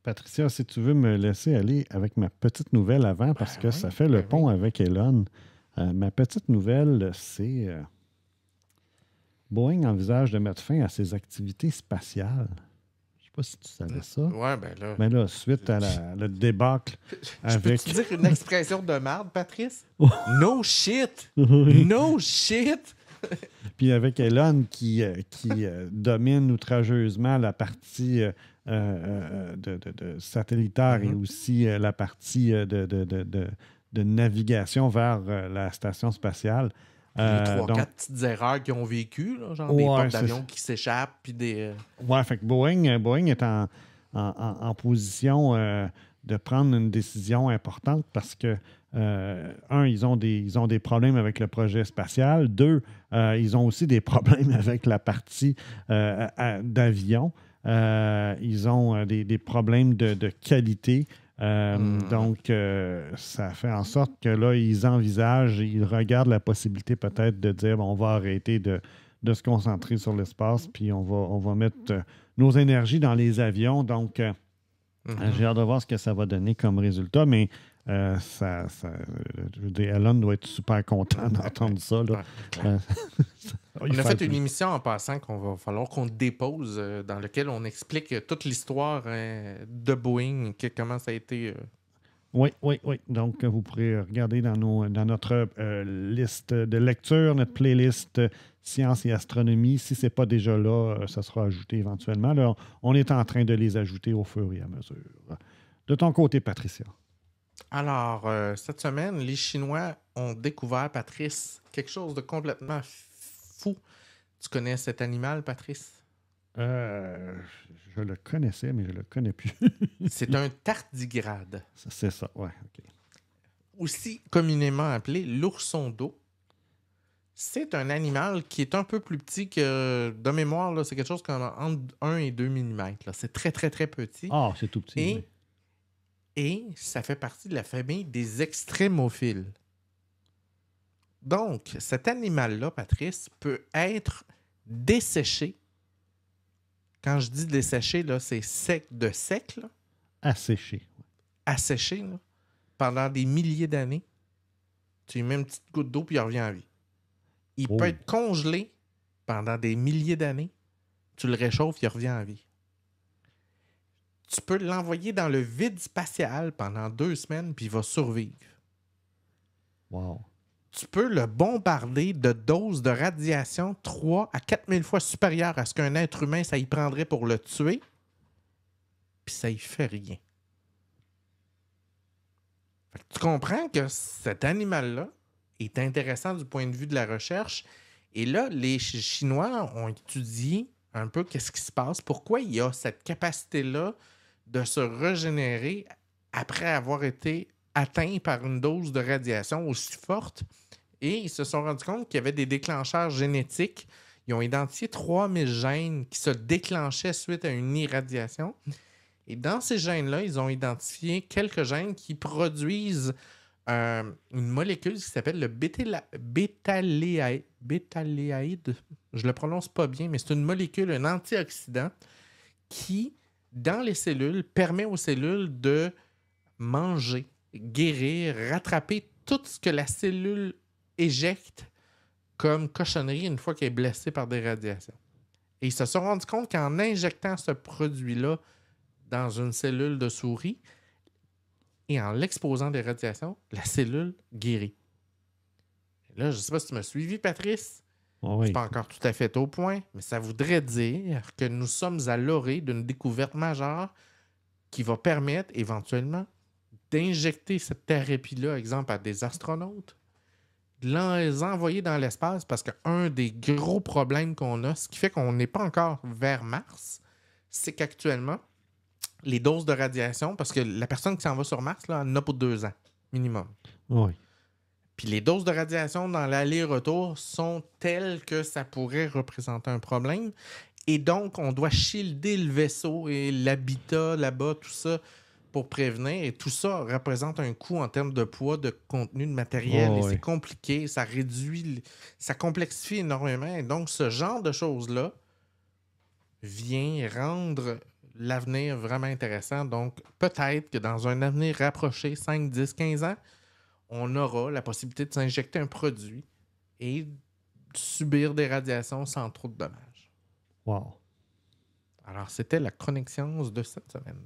Patricia, si tu veux me laisser aller avec ma petite nouvelle avant, parce que ça fait le pont avec Elon. Ma petite nouvelle, c'est Boeing envisage de mettre fin à ses activités spatiales. Je ne sais pas si tu savais ça. Ouais, ben là. Mais là, suite à le débâcle Je avec... peux te dire une expression de merde, Patrice? No shit! Oui. No shit! Puis avec Elon qui domine outrageusement la partie de satellitaire et aussi la partie de navigation vers la station spatiale. Les 3-4 petites erreurs qu'ils ont vécues, là, genre des portes d'avion qui s'échappent, puis des... Ouais, fait que Boeing est en position de prendre une décision importante parce que, ils ont des problèmes avec le projet spatial. Deux, ils ont aussi des problèmes avec la partie d'avion. Ils ont des problèmes de qualité. Donc, ça fait en sorte que là, ils envisagent, ils regardent la possibilité peut-être de dire on va arrêter de se concentrer sur l'espace, puis on va mettre nos énergies dans les avions. Donc, j'ai hâte de voir ce que ça va donner comme résultat, mais je veux dire, Elon doit être super content d'entendre ça. Là. On a fait une émission en passant qu'on va falloir qu'on dépose, dans laquelle on explique toute l'histoire de Boeing, comment ça a été... Oui. Donc, vous pourrez regarder dans notre liste de lecture, notre playlist Sciences et Astronomie. Si ce n'est pas déjà là, ça sera ajouté éventuellement. Alors, on est en train de les ajouter au fur et à mesure. De ton côté, Patricia. Alors, cette semaine, les Chinois ont découvert, Patrice, quelque chose de complètement fou. Tu connais cet animal, Patrice? Je le connaissais, mais je ne le connais plus. C'est un tardigrade. C'est ça, ouais, OK. Aussi communément appelé l'ourson d'eau. C'est un animal qui est un peu plus petit que, de mémoire, là, c'est quelque chose comme entre 1 et 2 mm. C'est très, très, très petit. Ah, c'est tout petit. Et ça fait partie de la famille des extrémophiles. Donc, cet animal-là, Patrice, peut être desséché. Quand je dis desséché, là, c'est sec de sec. Là. Asséché. Asséché, là, pendant des milliers d'années. Tu lui mets une petite goutte d'eau puis il revient en vie. Il peut être congelé pendant des milliers d'années. Tu le réchauffes, il revient en vie. Tu peux l'envoyer dans le vide spatial pendant 2 semaines puis il va survivre. Wow. Tu peux le bombarder de doses de radiation 3 à 4 000 fois supérieures à ce qu'un être humain, ça y prendrait pour le tuer, puis ça y fait rien. Fait que tu comprends que cet animal-là est intéressant du point de vue de la recherche. Et là, les Chinois ont étudié un peu qu'est-ce qui se passe, pourquoi il y a cette capacité-là de se régénérer après avoir été atteint par une dose de radiation aussi forte. Et ils se sont rendus compte qu'il y avait des déclencheurs génétiques. Ils ont identifié 3000 gènes qui se déclenchaient suite à une irradiation. Et dans ces gènes-là, ils ont identifié quelques gènes qui produisent une molécule qui s'appelle le bétaléaïde. Je le prononce pas bien, mais c'est une molécule, un antioxydant qui, dans les cellules, permet aux cellules de manger, guérir, rattraper tout ce que la cellule éjecte comme cochonnerie une fois qu'elle est blessée par des radiations. Et ils se sont rendus compte qu'en injectant ce produit-là dans une cellule de souris et en l'exposant des radiations, la cellule guérit. Et là, je ne sais pas si tu m'as suivi, Patrice. Oui. C'est pas encore tout à fait au point, mais ça voudrait dire que nous sommes à l'orée d'une découverte majeure qui va permettre éventuellement d'injecter cette thérapie-là, exemple, à des astronautes, de les envoyer dans l'espace, parce qu'un des gros problèmes qu'on a, ce qui fait qu'on n'est pas encore vers Mars, c'est qu'actuellement, les doses de radiation, parce que la personne qui s'en va sur Mars, là, elle en a pour 2 ans, minimum. Oui. Puis les doses de radiation dans l'aller-retour sont telles que ça pourrait représenter un problème. Et donc, on doit shielder le vaisseau et l'habitat là-bas, tout ça, pour prévenir. Et tout ça représente un coût en termes de poids, de contenu, de matériel. Et c'est compliqué, ça réduit, ça complexifie énormément. Et donc, ce genre de choses-là vient rendre l'avenir vraiment intéressant. Donc, peut-être que dans un avenir rapproché, 5, 10, 15 ans, on aura la possibilité de s'injecter un produit et de subir des radiations sans trop de dommages. Wow. Alors, c'était la chronique science de cette semaine.